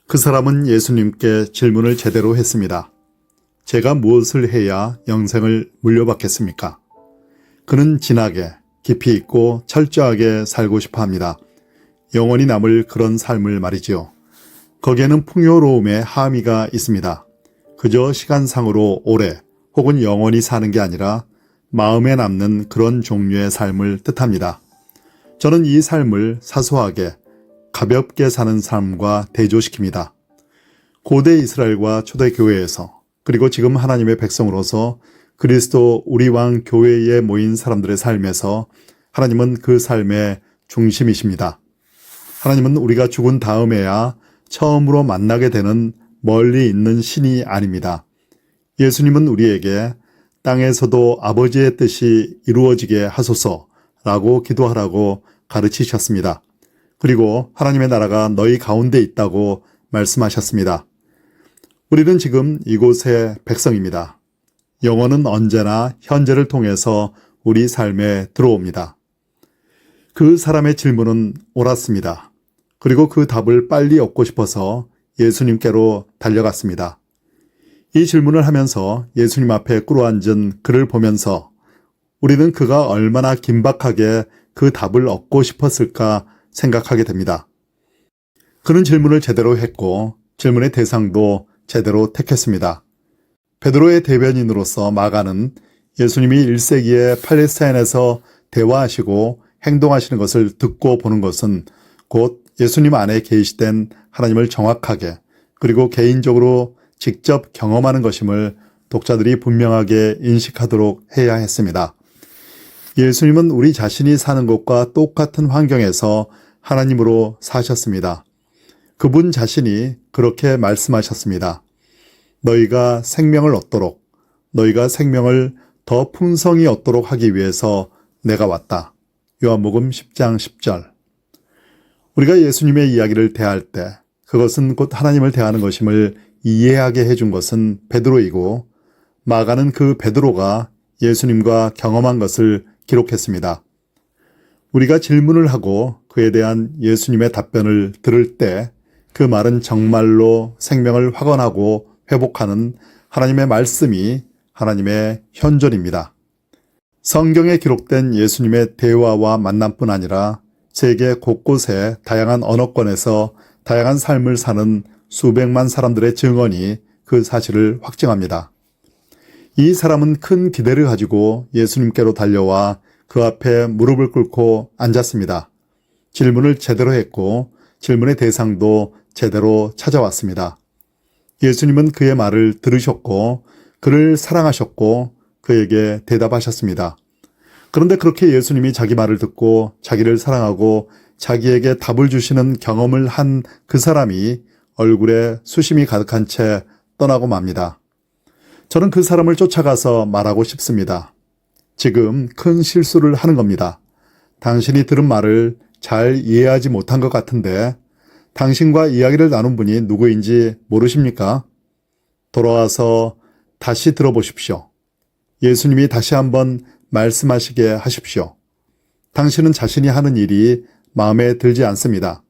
그 사람은 예수님께 질문을 제대로 했습니다. 제가 무엇을 해야 영생을 물려받겠습니까? 그는 진하게, 깊이 있고 철저하게 살고 싶어 합니다. 영원히 남을 그런 삶을 말이지요. 거기에는 풍요로움의 함의가 있습니다. 그저 시간상으로 오래 혹은 영원히 사는 게 아니라 마음에 남는 그런 종류의 삶을 뜻합니다. 저는 이 삶을 사소하게, 가볍게 사는 삶과 대조시킵니다. 고대 이스라엘과 초대교회에서 그리고 지금 하나님의 백성으로서 그리스도 우리 왕 교회에 모인 사람들의 삶에서 하나님은 그 삶의 중심이십니다. 하나님은 우리가 죽은 다음에야 처음으로 만나게 되는 멀리 있는 신이 아닙니다. 예수님은 우리에게 땅에서도 아버지의 뜻이 이루어지게 하소서라고 기도하라고 가르치셨습니다. 그리고 하나님의 나라가 너희 가운데 있다고 말씀하셨습니다. 우리는 지금 이곳의 백성입니다. 영혼은 언제나 현재를 통해서 우리 삶에 들어옵니다. 그 사람의 질문은 옳았습니다. 그리고 그 답을 빨리 얻고 싶어서 예수님께로 달려갔습니다. 이 질문을 하면서 예수님 앞에 꿇어앉은 그를 보면서 우리는 그가 얼마나 긴박하게 그 답을 얻고 싶었을까 생각하게 됩니다. 그는 질문을 제대로 했고 질문의 대상도 제대로 택했습니다. 베드로의 대변인으로서 마가는 예수님이 1세기에 팔레스타인에서 대화하시고 행동하시는 것을 듣고 보는 것은 곧 예수님 안에 계시된 하나님을 정확하게 그리고 개인적으로 직접 경험하는 것임을 독자들이 분명하게 인식하도록 해야 했습니다. 예수님은 우리 자신이 사는 것과 똑같은 환경에서 하나님으로 사셨습니다. 그분 자신이 그렇게 말씀하셨습니다. 너희가 생명을 얻도록, 너희가 생명을 더 풍성히 얻도록 하기 위해서 내가 왔다. 요한복음 10장 10절. 우리가 예수님의 이야기를 대할 때 그것은 곧 하나님을 대하는 것임을 이해하게 해준 것은 베드로이고 마가는 그 베드로가 예수님과 경험한 것을 기록했습니다. 우리가 질문을 하고 그에 대한 예수님의 답변을 들을 때 그 말은 정말로 생명을 확언하고 회복하는 하나님의 말씀이 하나님의 현존입니다. 성경에 기록된 예수님의 대화와 만남뿐 아니라 세계 곳곳에 다양한 언어권에서 다양한 삶을 사는 수백만 사람들의 증언이 그 사실을 확증합니다. 이 사람은 큰 기대를 가지고 예수님께로 달려와 그 앞에 무릎을 꿇고 앉았습니다. 질문을 제대로 했고 질문의 대상도 제대로 찾아왔습니다. 예수님은 그의 말을 들으셨고 그를 사랑하셨고 그에게 대답하셨습니다. 그런데 그렇게 예수님이 자기 말을 듣고 자기를 사랑하고 자기에게 답을 주시는 경험을 한 그 사람이 얼굴에 수심이 가득한 채 떠나고 맙니다. 저는 그 사람을 쫓아가서 말하고 싶습니다. 지금 큰 실수를 하는 겁니다. 당신이 들은 말을 잘 이해하지 못한 것 같은데 당신과 이야기를 나눈 분이 누구인지 모르십니까? 돌아와서 다시 들어보십시오. 예수님이 다시 한번 말씀하시게 하십시오. 당신은 자신이 하는 일이 마음에 들지 않습니다.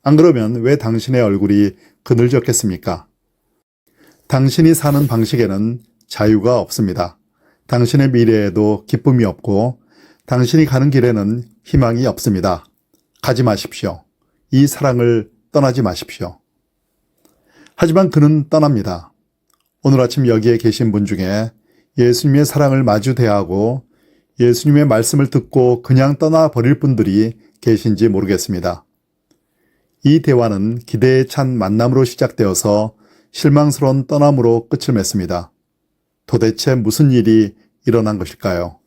안 그러면 왜 당신의 얼굴이 그늘졌겠습니까? 당신이 사는 방식에는 자유가 없습니다. 당신의 미래에도 기쁨이 없고 당신이 가는 길에는 희망이 없습니다. 가지 마십시오. 이 사랑을 떠나지 마십시오. 하지만 그는 떠납니다. 오늘 아침 여기에 계신 분 중에 예수님의 사랑을 마주 대하고 예수님의 말씀을 듣고 그냥 떠나버릴 분들이 계신지 모르겠습니다. 이 대화는 기대에 찬 만남으로 시작되어서 실망스러운 떠남으로 끝을 맺습니다. 도대체 무슨 일이 일어난 것일까요?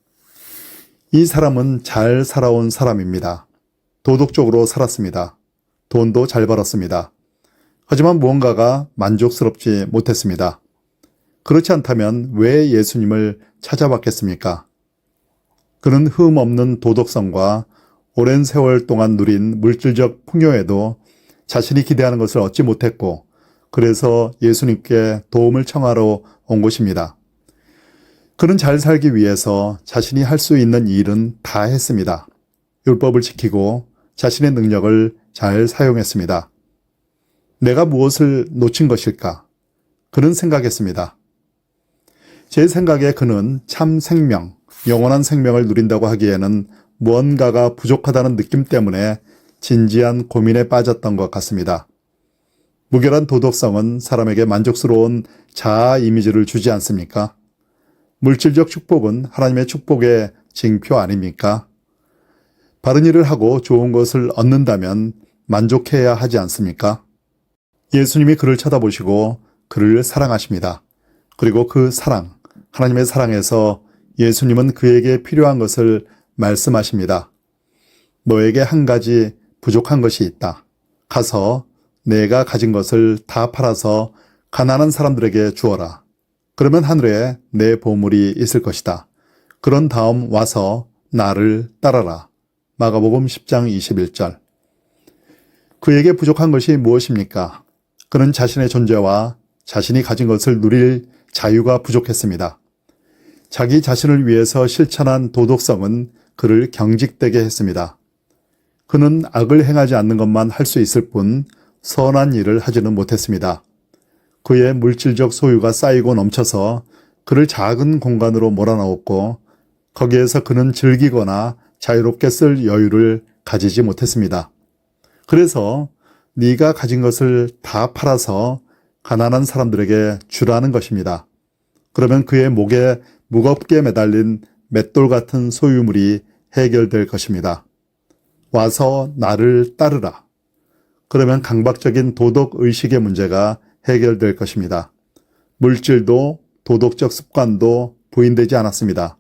이 사람은 잘 살아온 사람입니다. 도덕적으로 살았습니다. 돈도 잘 벌었습니다. 하지만 무언가가 만족스럽지 못했습니다. 그렇지 않다면 왜 예수님을 찾아봤겠습니까? 그는 흠 없는 도덕성과 오랜 세월 동안 누린 물질적 풍요에도 자신이 기대하는 것을 얻지 못했고 그래서 예수님께 도움을 청하러 온 것입니다. 그는 잘 살기 위해서 자신이 할 수 있는 일은 다 했습니다. 율법을 지키고 자신의 능력을 잘 사용했습니다. 내가 무엇을 놓친 것일까? 그는 생각했습니다. 제 생각에 그는 참 생명, 영원한 생명을 누린다고 하기에는 무언가가 부족하다는 느낌 때문에 진지한 고민에 빠졌던 것 같습니다. 무결한 도덕성은 사람에게 만족스러운 자아 이미지를 주지 않습니까? 물질적 축복은 하나님의 축복의 징표 아닙니까? 바른 일을 하고 좋은 것을 얻는다면 만족해야 하지 않습니까? 예수님이 그를 쳐다보시고 그를 사랑하십니다. 그리고 그 사랑, 하나님의 사랑에서 예수님은 그에게 필요한 것을 말씀하십니다. 너에게 한 가지 부족한 것이 있다. 가서 내가 가진 것을 다 팔아서 가난한 사람들에게 주어라. 그러면 하늘에 내 보물이 있을 것이다. 그런 다음 와서 나를 따라라. 마가복음 10장 21절. 그에게 부족한 것이 무엇입니까? 그는 자신의 존재와 자신이 가진 것을 누릴 자유가 부족했습니다. 자기 자신을 위해서 실천한 도덕성은 그를 경직되게 했습니다. 그는 악을 행하지 않는 것만 할 수 있을 뿐 선한 일을 하지는 못했습니다. 그의 물질적 소유가 쌓이고 넘쳐서 그를 작은 공간으로 몰아넣었고 거기에서 그는 즐기거나 자유롭게 쓸 여유를 가지지 못했습니다. 그래서 네가 가진 것을 다 팔아서 가난한 사람들에게 주라는 것입니다. 그러면 그의 목에 무겁게 매달린 맷돌 같은 소유물이 해결될 것입니다. 와서 나를 따르라. 그러면 강박적인 도덕의식의 문제가 해결될 것입니다. 물질도 도덕적 습관도 부인되지 않았습니다.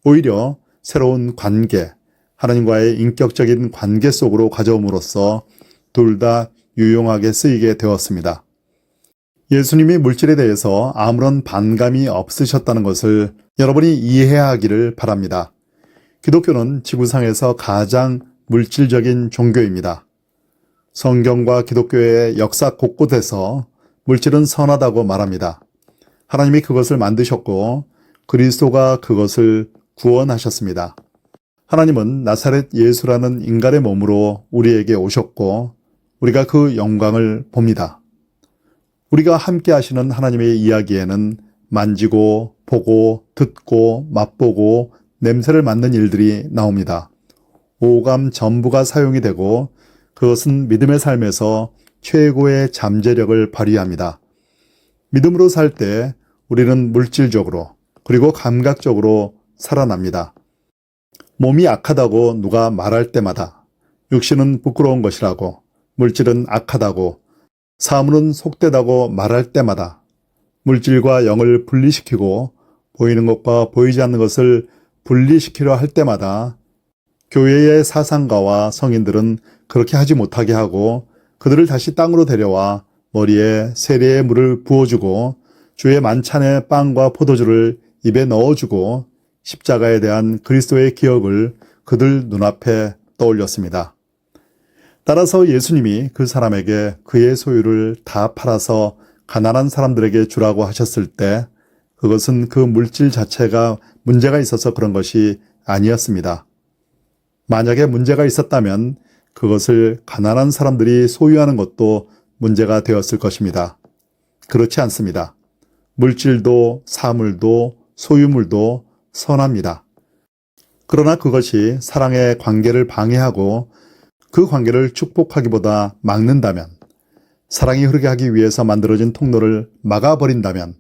오히려 새로운 관계, 하나님과의 인격적인 관계 속으로 가져옴으로써 둘 다 유용하게 쓰이게 되었습니다. 예수님이 물질에 대해서 아무런 반감이 없으셨다는 것을 여러분이 이해해야 하기를 바랍니다. 기독교는 지구상에서 가장 물질적인 종교입니다. 성경과 기독교의 역사 곳곳에서 물질은 선하다고 말합니다. 하나님이 그것을 만드셨고 그리스도가 그것을 구원하셨습니다. 하나님은 나사렛 예수라는 인간의 몸으로 우리에게 오셨고 우리가 그 영광을 봅니다. 우리가 함께 하시는 하나님의 이야기에는 만지고 보고 듣고 맛보고 냄새를 맡는 일들이 나옵니다. 오감 전부가 사용이 되고 그것은 믿음의 삶에서 최고의 잠재력을 발휘합니다. 믿음으로 살 때 우리는 물질적으로 그리고 감각적으로 살아납니다. 몸이 악하다고 누가 말할 때마다 육신은 부끄러운 것이라고 물질은 악하다고 사물은 속되다고 말할 때마다 물질과 영을 분리시키고 보이는 것과 보이지 않는 것을 분리시키려 할 때마다 교회의 사상가와 성인들은 그렇게 하지 못하게 하고 그들을 다시 땅으로 데려와 머리에 세례의 물을 부어주고 주의 만찬의 빵과 포도주를 입에 넣어주고 십자가에 대한 그리스도의 기억을 그들 눈앞에 떠올렸습니다. 따라서 예수님이 그 사람에게 그의 소유를 다 팔아서 가난한 사람들에게 주라고 하셨을 때 그것은 그 물질 자체가 문제가 있어서 그런 것이 아니었습니다. 만약에 문제가 있었다면 그것을 가난한 사람들이 소유하는 것도 문제가 되었을 것입니다. 그렇지 않습니다. 물질도 사물도 소유물도 선합니다. 그러나 그것이 사랑의 관계를 방해하고 그 관계를 축복하기보다 막는다면, 사랑이 흐르게 하기 위해서 만들어진 통로를 막아버린다면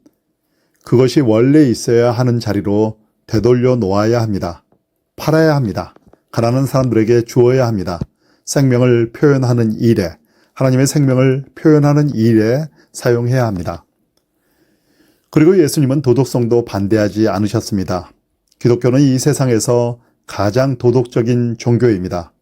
그것이 원래 있어야 하는 자리로 되돌려 놓아야 합니다. 팔아야 합니다. 가난한 사람들에게 주어야 합니다. 생명을 표현하는 일에, 하나님의 생명을 표현하는 일에 사용해야 합니다. 그리고 예수님은 도덕성도 반대하지 않으셨습니다. 기독교는 이 세상에서 가장 도덕적인 종교입니다.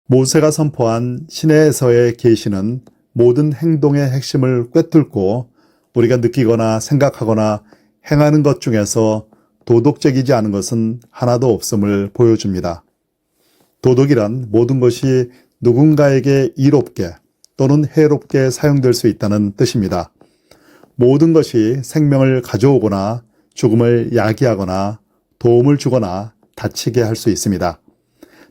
모세가 선포한 신에서의 계시는 모든 행동의 핵심을 꿰뚫고 우리가 느끼거나 생각하거나 행하는 것 중에서 도덕적이지 않은 것은 하나도 없음을 보여줍니다. 도덕이란 모든 것이 누군가에게 이롭게 또는 해롭게 사용될 수 있다는 뜻입니다. 모든 것이 생명을 가져오거나 죽음을 야기하거나 도움을 주거나 다치게 할 수 있습니다.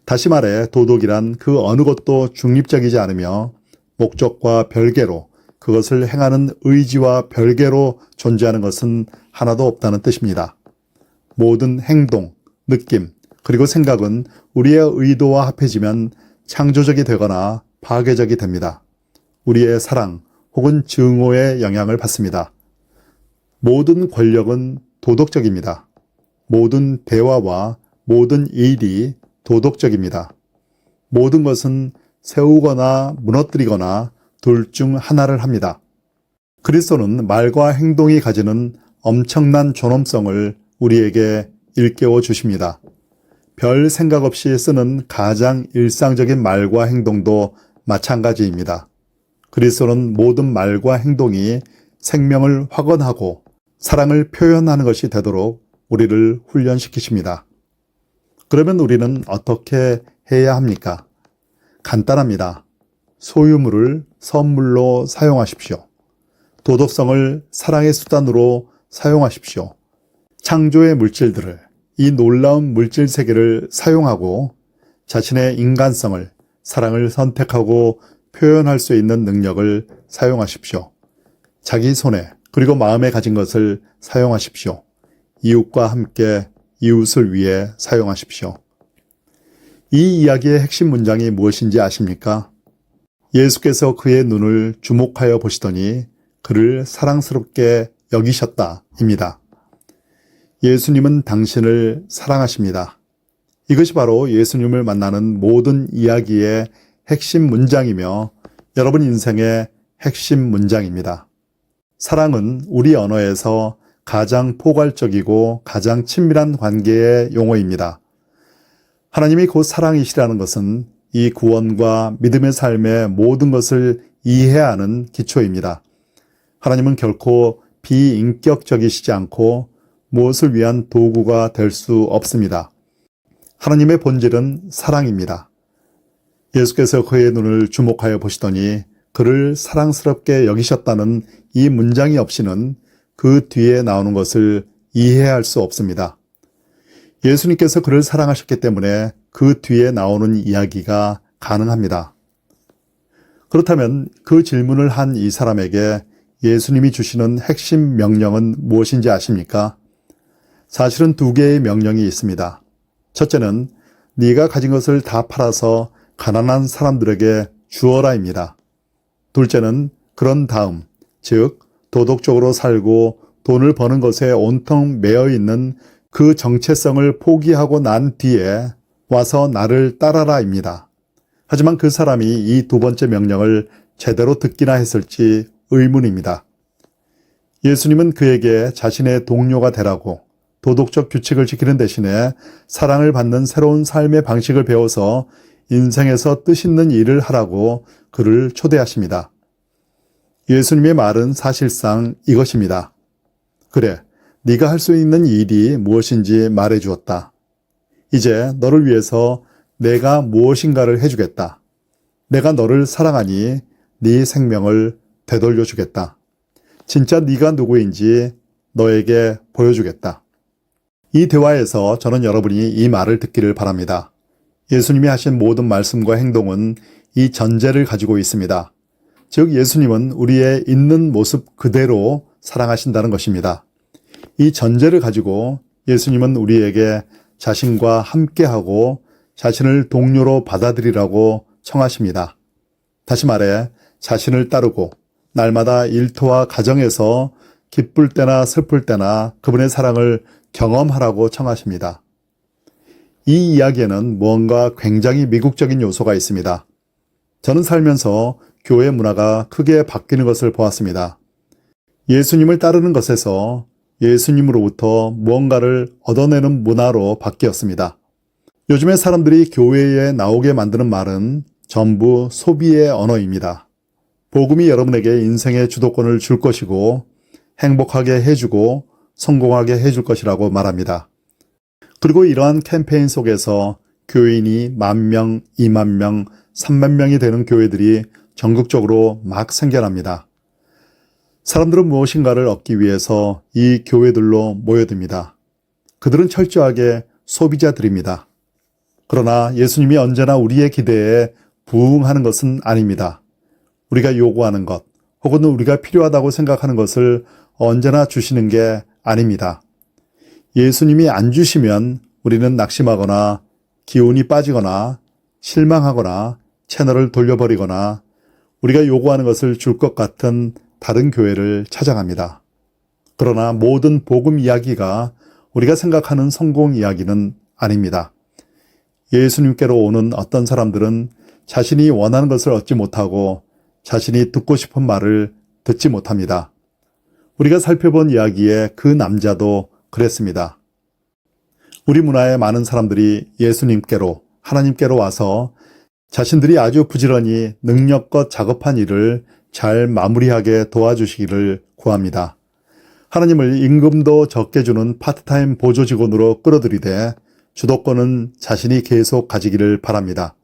다시 말해 도덕이란 그 어느 것도 중립적이지 않으며 목적과 별개로 그것을 행하는 의지와 별개로 존재하는 것은 하나도 없다는 뜻입니다. 모든 행동, 느낌, 그리고 생각은 우리의 의도와 합해지면 창조적이 되거나 파괴적이 됩니다. 우리의 사랑 혹은 증오의 영향을 받습니다. 모든 권력은 도덕적입니다. 모든 대화와 모든 일이 도덕적입니다. 모든 것은 세우거나 무너뜨리거나 둘 중 하나를 합니다. 그리스도는 말과 행동이 가지는 엄청난 존엄성을 우리에게 일깨워 주십니다. 별 생각 없이 쓰는 가장 일상적인 말과 행동도 마찬가지입니다. 그리스도는 모든 말과 행동이 생명을 확언하고 사랑을 표현하는 것이 되도록 우리를 훈련시키십니다. 그러면 우리는 어떻게 해야 합니까? 간단합니다. 소유물을 선물로 사용하십시오. 도덕성을 사랑의 수단으로 사용하십시오. 창조의 물질들을, 이 놀라운 물질 세계를 사용하고 자신의 인간성을, 사랑을 선택하고 표현할 수 있는 능력을 사용하십시오. 자기 손에 그리고 마음에 가진 것을 사용하십시오. 이웃과 함께 이웃을 위해 사용하십시오. 이 이야기의 핵심 문장이 무엇인지 아십니까? 예수께서 그의 눈을 주목하여 보시더니 그를 사랑스럽게 여기셨다입니다. 예수님은 당신을 사랑하십니다. 이것이 바로 예수님을 만나는 모든 이야기의 핵심 문장이며 여러분 인생의 핵심 문장입니다. 사랑은 우리 언어에서 가장 포괄적이고 가장 친밀한 관계의 용어입니다. 하나님이 곧 사랑이시라는 것은 이 구원과 믿음의 삶의 모든 것을 이해하는 기초입니다. 하나님은 결코 비인격적이시지 않고 무엇을 위한 도구가 될 수 없습니다. 하나님의 본질은 사랑입니다. 예수께서 그의 눈을 주목하여 보시더니 그를 사랑스럽게 여기셨다는 이 문장이 없이는 그 뒤에 나오는 것을 이해할 수 없습니다. 예수님께서 그를 사랑하셨기 때문에 그 뒤에 나오는 이야기가 가능합니다. 그렇다면 그 질문을 한 이 사람에게 예수님이 주시는 핵심 명령은 무엇인지 아십니까? 사실은 두 개의 명령이 있습니다. 첫째는 네가 가진 것을 다 팔아서 가난한 사람들에게 주어라입니다. 둘째는 그런 다음, 즉 도덕적으로 살고 돈을 버는 것에 온통 매여 있는 그 정체성을 포기하고 난 뒤에 와서 나를 따라라입니다. 하지만 그 사람이 이 두 번째 명령을 제대로 듣기나 했을지 의문입니다. 예수님은 그에게 자신의 동료가 되라고 도덕적 규칙을 지키는 대신에 사랑을 받는 새로운 삶의 방식을 배워서 인생에서 뜻있는 일을 하라고 그를 초대하십니다. 예수님의 말은 사실상 이것입니다. 그래, 네가 할 수 있는 일이 무엇인지 말해 주었다. 이제 너를 위해서 내가 무엇인가를 해주겠다. 내가 너를 사랑하니 네 생명을 되돌려 주겠다. 진짜 네가 누구인지 너에게 보여주겠다. 이 대화에서 저는 여러분이 이 말을 듣기를 바랍니다. 예수님이 하신 모든 말씀과 행동은 이 전제를 가지고 있습니다. 즉 예수님은 우리의 있는 모습 그대로 사랑하신다는 것입니다. 이 전제를 가지고 예수님은 우리에게 자신과 함께하고 자신을 동료로 받아들이라고 청하십니다. 다시 말해 자신을 따르고 날마다 일터와 가정에서 기쁠 때나 슬플 때나 그분의 사랑을 경험하라고 청하십니다. 이 이야기에는 무언가 굉장히 미국적인 요소가 있습니다. 저는 살면서 교회 문화가 크게 바뀌는 것을 보았습니다. 예수님을 따르는 것에서 예수님으로부터 무언가를 얻어내는 문화로 바뀌었습니다. 요즘에 사람들이 교회에 나오게 만드는 말은 전부 소비의 언어입니다. 복음이 여러분에게 인생의 주도권을 줄 것이고 행복하게 해주고 성공하게 해줄 것이라고 말합니다. 그리고 이러한 캠페인 속에서 교인이 10,000명, 20,000명, 30,000명이 되는 교회들이 전국적으로 막 생겨납니다. 사람들은 무엇인가를 얻기 위해서 이 교회들로 모여듭니다. 그들은 철저하게 소비자들입니다. 그러나 예수님이 언제나 우리의 기대에 부응하는 것은 아닙니다. 우리가 요구하는 것 혹은 우리가 필요하다고 생각하는 것을 언제나 주시는 게 아닙니다. 예수님이 안 주시면 우리는 낙심하거나 기운이 빠지거나 실망하거나 채널을 돌려버리거나 우리가 요구하는 것을 줄 것 같은 다른 교회를 찾아갑니다. 그러나 모든 복음 이야기가 우리가 생각하는 성공 이야기는 아닙니다. 예수님께로 오는 어떤 사람들은 자신이 원하는 것을 얻지 못하고 자신이 듣고 싶은 말을 듣지 못합니다. 우리가 살펴본 이야기에 그 남자도 그랬습니다. 우리 문화의 많은 사람들이 예수님께로, 하나님께로 와서 자신들이 아주 부지런히 능력껏 작업한 일을 잘 마무리하게 도와주시기를 구합니다. 하나님을 임금도 적게 주는 파트타임 보조 직원으로 끌어들이되 주도권은 자신이 계속 가지기를 바랍니다.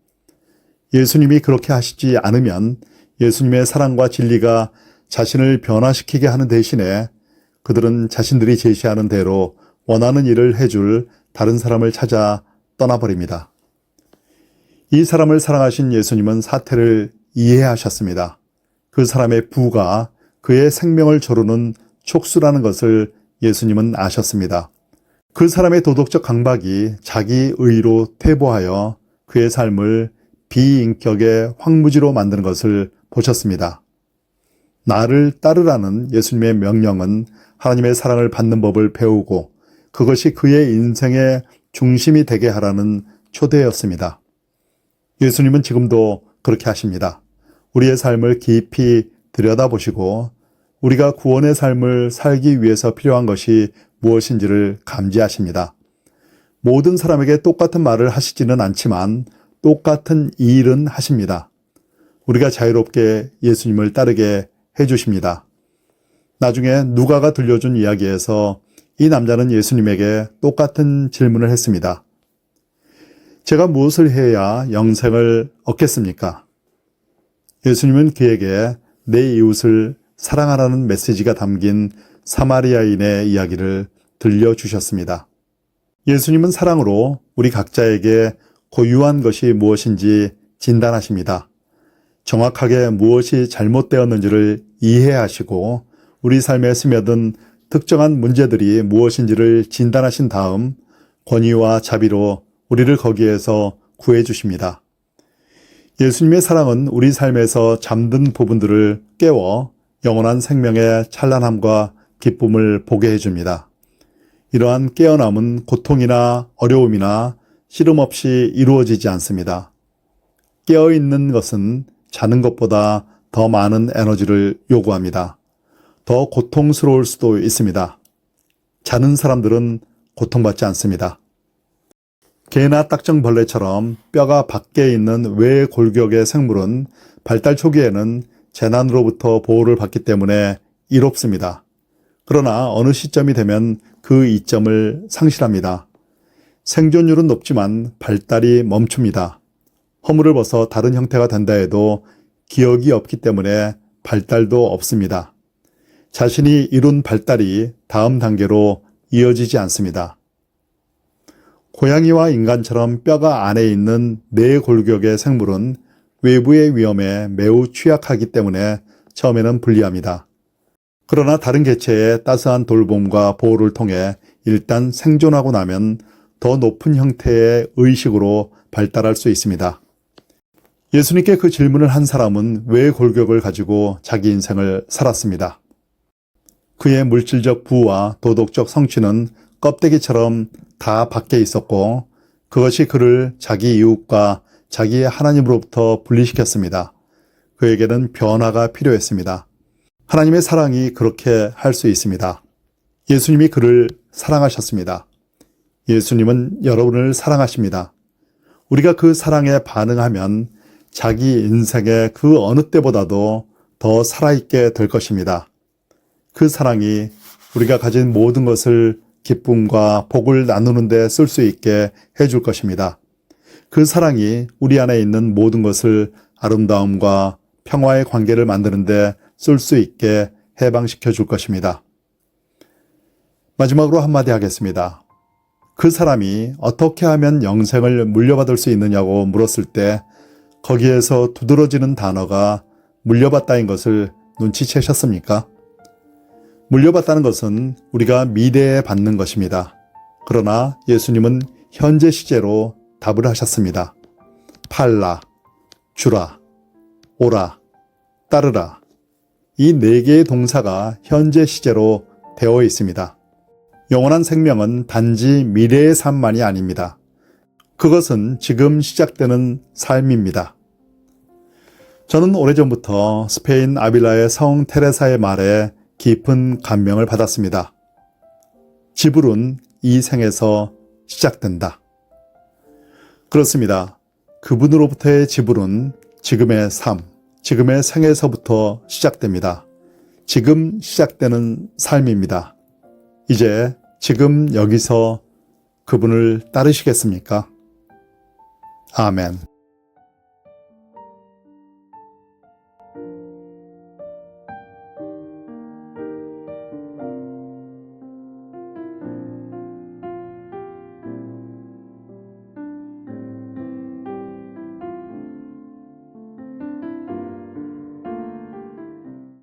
예수님이 그렇게 하시지 않으면 예수님의 사랑과 진리가 자신을 변화시키게 하는 대신에 그들은 자신들이 제시하는 대로 원하는 일을 해줄 다른 사람을 찾아 떠나버립니다. 이 사람을 사랑하신 예수님은 사태를 이해하셨습니다. 그 사람의 부가 그의 생명을 조르는 촉수라는 것을 예수님은 아셨습니다. 그 사람의 도덕적 강박이 자기 의로 퇴보하여 그의 삶을 비인격의 황무지로 만드는 것을 보셨습니다. 나를 따르라는 예수님의 명령은 하나님의 사랑을 받는 법을 배우고 그것이 그의 인생의 중심이 되게 하라는 초대였습니다. 예수님은 지금도 그렇게 하십니다. 우리의 삶을 깊이 들여다보시고 우리가 구원의 삶을 살기 위해서 필요한 것이 무엇인지를 감지하십니다. 모든 사람에게 똑같은 말을 하시지는 않지만 똑같은 일은 하십니다. 우리가 자유롭게 예수님을 따르게 해주십니다. 나중에 누가가 들려준 이야기에서 이 남자는 예수님에게 똑같은 질문을 했습니다. 제가 무엇을 해야 영생을 얻겠습니까? 예수님은 그에게 내 이웃을 사랑하라는 메시지가 담긴 사마리아인의 이야기를 들려주셨습니다. 예수님은 사랑으로 우리 각자에게 고유한 것이 무엇인지 진단하십니다. 정확하게 무엇이 잘못되었는지를 이해하시고 우리 삶에 스며든 특정한 문제들이 무엇인지를 진단하신 다음 권위와 자비로 우리를 거기에서 구해주십니다. 예수님의 사랑은 우리 삶에서 잠든 부분들을 깨워 영원한 생명의 찬란함과 기쁨을 보게 해줍니다. 이러한 깨어남은 고통이나 어려움이나 씨름 없이 이루어지지 않습니다. 깨어있는 것은 자는 것보다 더 많은 에너지를 요구합니다. 더 고통스러울 수도 있습니다. 자는 사람들은 고통받지 않습니다. 개나 딱정벌레처럼 뼈가 밖에 있는 외 골격의 생물은 발달 초기에는 재난으로부터 보호를 받기 때문에 이롭습니다. 그러나 어느 시점이 되면 그 이점을 상실합니다. 생존율은 높지만 발달이 멈춥니다. 허물을 벗어 다른 형태가 된다 해도 기억이 없기 때문에 발달도 없습니다. 자신이 이룬 발달이 다음 단계로 이어지지 않습니다. 고양이와 인간처럼 뼈가 안에 있는 내골격의 생물은 외부의 위험에 매우 취약하기 때문에 처음에는 불리합니다. 그러나 다른 개체의 따스한 돌봄과 보호를 통해 일단 생존하고 나면 더 높은 형태의 의식으로 발달할 수 있습니다. 예수님께 그 질문을 한 사람은 외골격을 가지고 자기 인생을 살았습니다. 그의 물질적 부와 도덕적 성취는 껍데기처럼 다 밖에 있었고 그것이 그를 자기 이웃과 자기의 하나님으로부터 분리시켰습니다. 그에게는 변화가 필요했습니다. 하나님의 사랑이 그렇게 할 수 있습니다. 예수님이 그를 사랑하셨습니다. 예수님은 여러분을 사랑하십니다. 우리가 그 사랑에 반응하면 자기 인생의 그 어느 때보다도 더 살아있게 될 것입니다. 그 사랑이 우리가 가진 모든 것을 기쁨과 복을 나누는 데 쓸 수 있게 해줄 것입니다. 그 사랑이 우리 안에 있는 모든 것을 아름다움과 평화의 관계를 만드는 데 쓸 수 있게 해방시켜 줄 것입니다. 마지막으로 한마디 하겠습니다. 그 사람이 어떻게 하면 영생을 물려받을 수 있느냐고 물었을 때 거기에서 두드러지는 단어가 물려받다인 것을 눈치채셨습니까? 물려받다는 것은 우리가 미래에 받는 것입니다. 그러나 예수님은 현재 시제로 답을 하셨습니다. 팔라, 주라, 오라, 따르라. 이 네 개의 동사가 현재 시제로 되어 있습니다. 영원한 생명은 단지 미래의 삶만이 아닙니다. 그것은 지금 시작되는 삶입니다. 저는 오래전부터 스페인 아빌라의 성 테레사의 말에 깊은 감명을 받았습니다. 지불은 이 생에서 시작된다. 그렇습니다. 그분으로부터의 지불은 지금의 삶, 지금의 생에서부터 시작됩니다. 지금 시작되는 삶입니다. 이제 지금 여기서 그분을 따르시겠습니까? 아멘.